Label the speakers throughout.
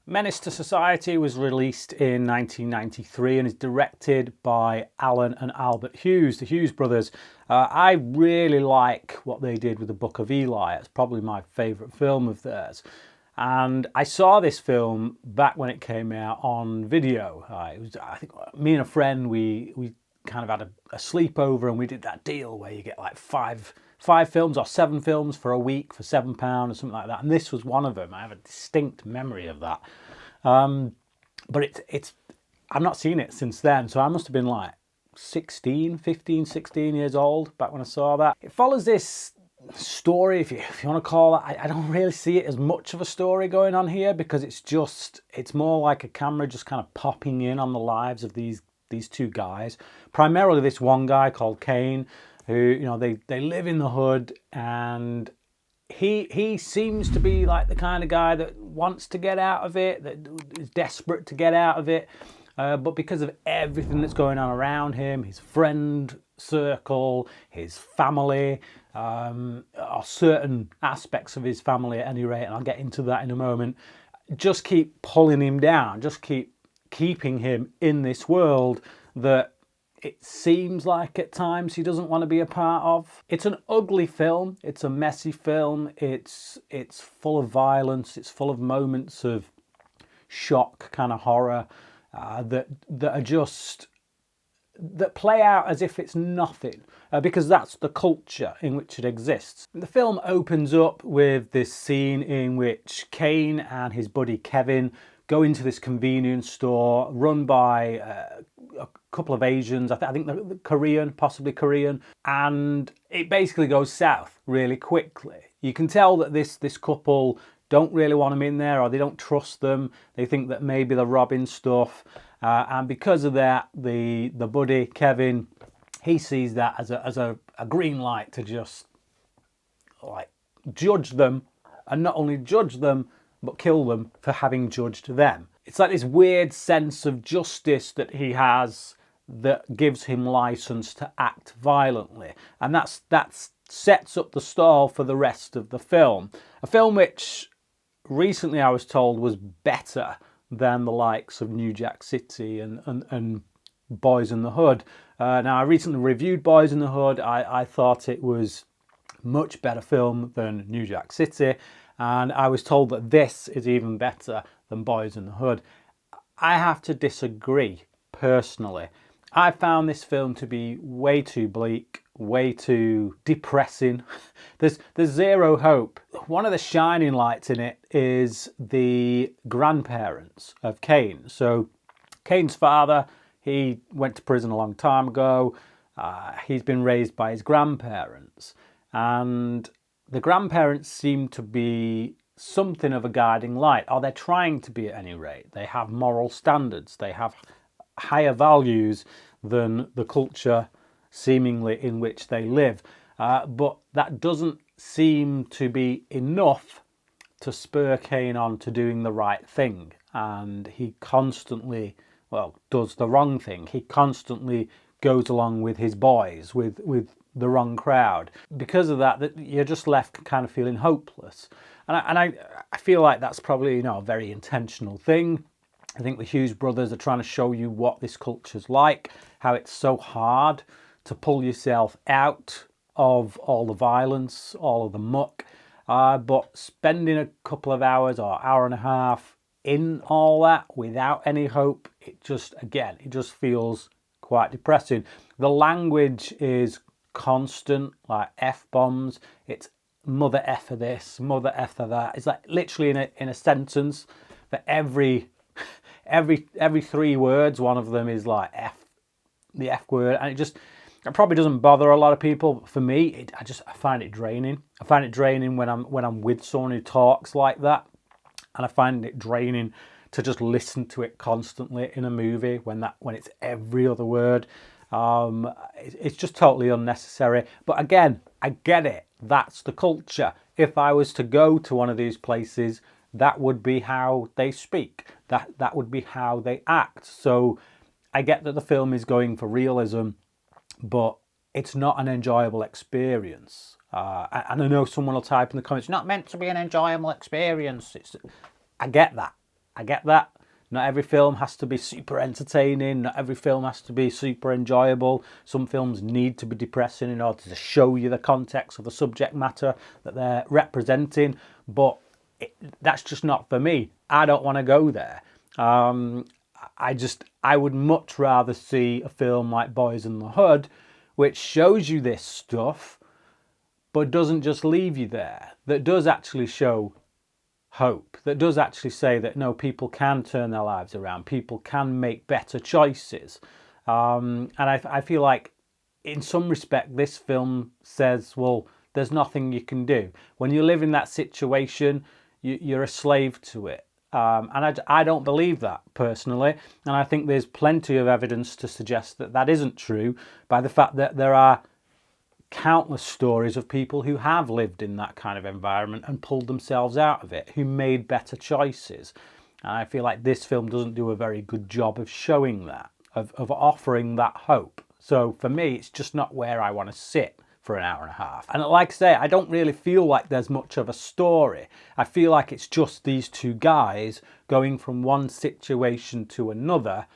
Speaker 1: Menace II Society was released in 1993 and is directed by Alan and Albert Hughes, the Hughes brothers. I really like what they did with the Book of Eli. It's probably my favourite film of theirs. And I saw this film back when it came out on video. I think me and a friend, we kind of had a sleepover, and we did that deal where you get like five films or 7 films for a week for £7 or something like that. And this was one of them. I have a distinct memory of that. But I've not seen it since then. So I must have been like 16 years old back when I saw that. It follows this story, if you want to call it. I don't really see it as much of a story going on here, because it's more like a camera just kind of popping in on the lives of these two guys. Primarily this one guy called Kane, who, they live in the hood, and he seems to be like the kind of guy that wants to get out of it, that is desperate to get out of it. But because of everything that's going on around him, his friend circle, his family, or certain aspects of his family at any rate, and I'll get into that in a moment, just keep pulling him down, just keep keeping him in this world that it seems like at times he doesn't want to be a part of. It's an ugly film. It's a messy film. It's full of violence. It's full of moments of shock, kind of horror, that play out as if it's nothing, because that's the culture in which it exists. The film opens up with this scene in which Kane and his buddy Kevin go into this convenience store run by a couple of Asians. I think they're Korean, possibly Korean, and it basically goes south really quickly. You can tell that this couple don't really want them in there, or they don't trust them. They think that maybe they're robbing stuff, and because of that, the buddy Kevin, he sees that as a green light to just like judge them, and not only judge them but kill them for having judged them. It's like this weird sense of justice that he has that gives him license to act violently, and that sets up the stall for the rest of the film. A film which recently I was told was better than the likes of New Jack City and Boys in the Hood. Now, I recently reviewed Boys in the Hood. I thought it was a much better film than New Jack City, and I was told that this is even better than Boys in the Hood. I have to disagree, personally. I found this film to be way too bleak, way too depressing. There's zero hope. One of the shining lights in it is the grandparents of Kane. So Kane's father, he went to prison a long time ago. He's been raised by his grandparents, and the grandparents seem to be something of a guiding light, or they're trying to be at any rate. They have moral standards. They have higher values than the culture seemingly in which they live. But that doesn't seem to be enough to spur Kane on to doing the right thing. And he constantly, does the wrong thing. He constantly goes along with his boys, with the wrong crowd. Because of that you're just left kind of feeling hopeless. And I feel like that's probably, a very intentional thing. I think the Hughes brothers are trying to show you what this culture's like, how it's so hard to pull yourself out of all the violence, all of the muck. But spending a couple of hours or hour and a half in all that without any hope, it just feels quite depressing. The language is constant, like F-bombs. It's mother effer this, mother effer that. It's like literally in a sentence, for every 3 words, one of them is like the F word, and it probably doesn't bother a lot of people. But for me, I find it draining. I find it draining when I'm with someone who talks like that, and I find it draining to just listen to it constantly in a movie when it's every other word. It's just totally unnecessary. But again, I get it. That's the culture. If I was to go to one of these places, that would be how they speak. That would be how they act. So I get that the film is going for realism, but it's not an enjoyable experience. And I know someone will type in the comments, not meant to be an enjoyable experience. I get that. I get that. Not every film has to be super entertaining. Not every film has to be super enjoyable. Some films need to be depressing in order to show you the context of the subject matter that they're representing. But that's just not for me. I don't want to go there. I would much rather see a film like Boys in the Hood, which shows you this stuff, but doesn't just leave you there. That does actually show hope, that does actually say that no, people can turn their lives around, people can make better choices. And I feel like in some respect this film says, well, there's nothing you can do. When you live in that situation, you're a slave to it. And I don't believe that personally, and I think there's plenty of evidence to suggest that that isn't true by the fact that there are countless stories of people who have lived in that kind of environment and pulled themselves out of it, who made better choices. And I feel like this film doesn't do a very good job of showing that, of offering that hope. So for me, it's just not where I want to sit for an hour and a half. And like I say, I don't really feel like there's much of a story. I feel like it's just these two guys going from one situation to another,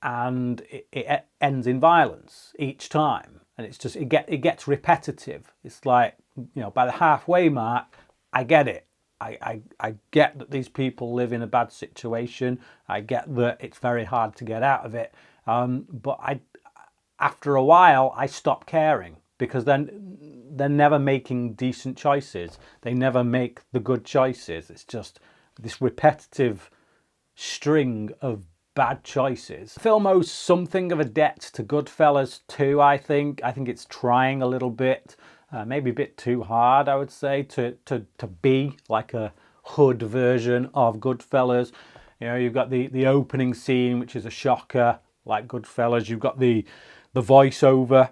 Speaker 1: and it ends in violence each time. And it's just, it gets repetitive. It's like, by the halfway mark, I get it. I get that these people live in a bad situation. I get that it's very hard to get out of it. But after a while, I stop caring, because then they're never making decent choices. They never make the good choices. It's just this repetitive string of bad choices. The film owes something of a debt to Goodfellas too, I think. I think it's trying a little bit, maybe a bit too hard, I would say, to be like a hood version of Goodfellas. You've got the opening scene, which is a shocker, like Goodfellas. You've got the voiceover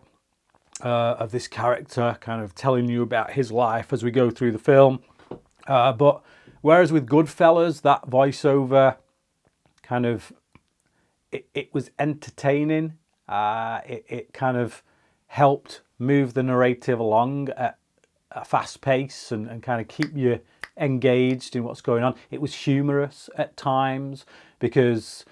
Speaker 1: of this character kind of telling you about his life as we go through the film. But whereas with Goodfellas, that voiceover kind of, it was entertaining. It kind of helped move the narrative along at a fast pace and kind of keep you engaged in what's going on. It was humorous at times, because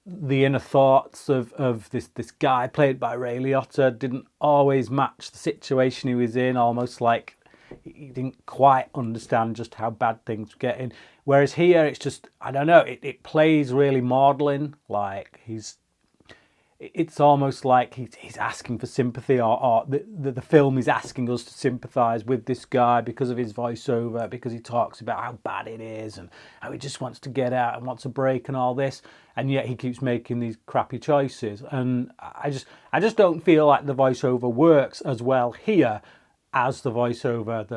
Speaker 1: the inner thoughts of this guy played by Ray Liotta didn't always match the situation he was in, almost like he didn't quite understand just how bad things were getting. Whereas here, it's just, I don't know, it plays really maudlin, like it's almost like he's asking for sympathy, or the film is asking us to sympathise with this guy because of his voiceover, because he talks about how bad it is and how he just wants to get out and wants a break and all this, and yet he keeps making these crappy choices. And I just don't feel like the voiceover works as well here as the voiceover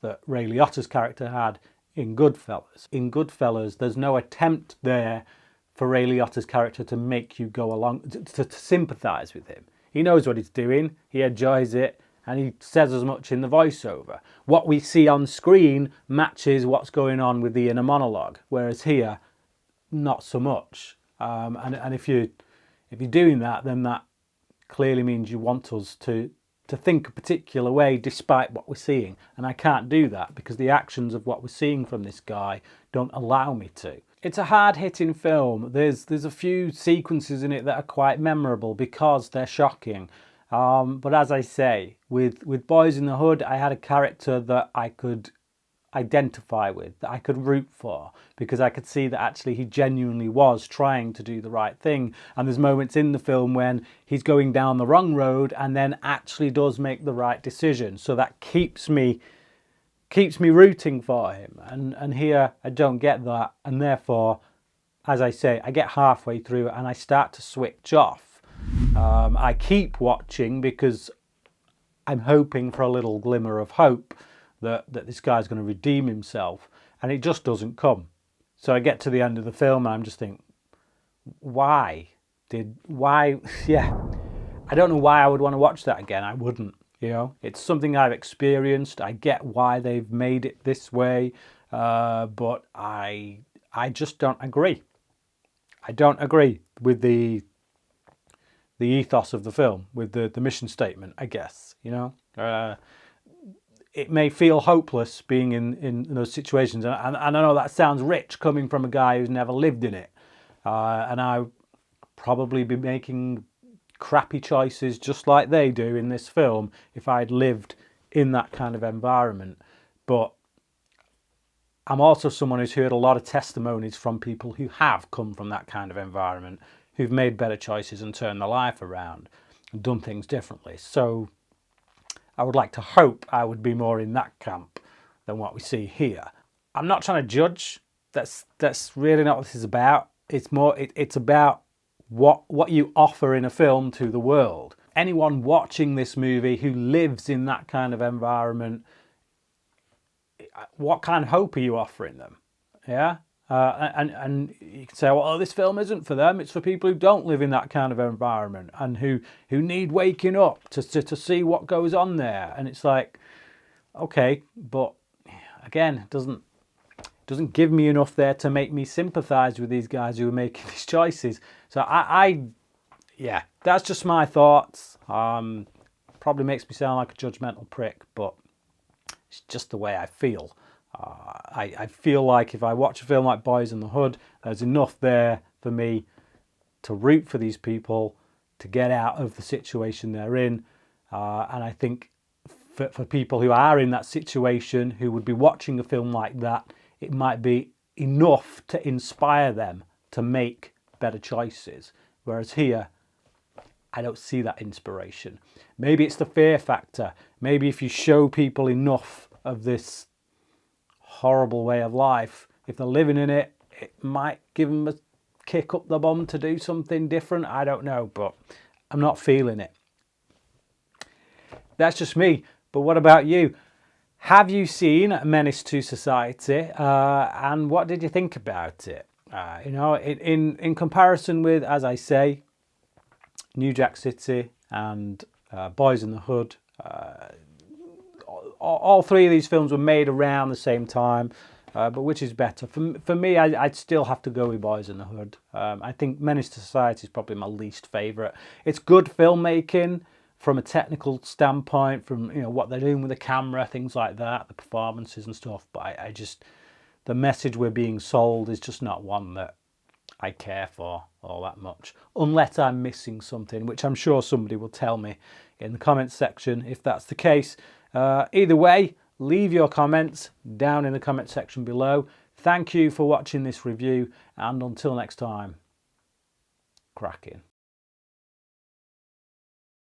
Speaker 1: that Ray Liotta's character had in Goodfellas. In Goodfellas, there's no attempt there for Ray Liotta's character to make you go along, to sympathise with him. He knows what he's doing, he enjoys it, and he says as much in the voiceover. What we see on screen matches what's going on with the inner monologue, whereas here, not so much. And if you're doing that, then that clearly means you want us to think a particular way despite what we're seeing. And I can't do that because the actions of what we're seeing from this guy don't allow me to. It's a hard-hitting film. There's a few sequences in it that are quite memorable because they're shocking. But as I say, with Boys in the Hood, I had a character that I could identify with, that I could root for, because I could see that actually he genuinely was trying to do the right thing. And there's moments in the film when he's going down the wrong road and then actually does make the right decision. So that keeps me rooting for him. And here I don't get that, and therefore, as I say, I get halfway through and I start to switch off. I keep watching because I'm hoping for a little glimmer of hope that this guy's going to redeem himself, and it just doesn't come. So I get to the end of the film and I'm just thinking, why? Yeah, I don't know why I would want to watch that again. I wouldn't. It's something I've experienced. I get why they've made it this way, but I just don't agree. I don't agree with the ethos of the film, with the mission statement, I guess. it may feel hopeless being in those situations. And I know that sounds rich coming from a guy who's never lived in it. And I probably be making crappy choices just like they do in this film if I'd lived in that kind of environment. But I'm also someone who's heard a lot of testimonies from people who have come from that kind of environment, who've made better choices and turned their life around and done things differently. So I would like to hope I would be more in that camp than what we see here. I'm not trying to judge. That's really not what this is about. It's more, it's about what you offer in a film to the world. Anyone watching this movie who lives in that kind of environment, what kind of hope are you offering them? Yeah? And you can say, well, oh, this film isn't for them. It's for people who don't live in that kind of environment and who need waking up to see what goes on there. And it's like, okay, but again, it doesn't give me enough there to make me sympathise with these guys who are making these choices. So yeah, that's just my thoughts. Probably makes me sound like a judgmental prick, but it's just the way I feel. I feel like if I watch a film like Boys in the Hood, there's enough there for me to root for these people, to get out of the situation they're in. And I think for people who are in that situation, who would be watching a film like that, it might be enough to inspire them to make better choices. Whereas here, I don't see that inspiration. Maybe it's the fear factor. Maybe if you show people enough of this horrible way of life, if they're living in it, it might give them a kick up the bum to do something different. I don't know, but I'm not feeling it. That's just me. But what about you? Have you seen Menace II Society? And what did you think about it? You know, in comparison with, as I say, New Jack City and Boys in the Hood, all three of these films were made around the same time, but which is better? For me, I'd still have to go with Boys in the Hood. I think Menace II Society is probably my least favourite. It's good filmmaking from a technical standpoint, from what they're doing with the camera, things like that, the performances and stuff. But I just, the message we're being sold is just not one that I care for all that much, unless I'm missing something, which I'm sure somebody will tell me in the comments section if that's the case. Either way, leave your comments down in the comment section below. Thank you for watching this review, and until next time, cracking.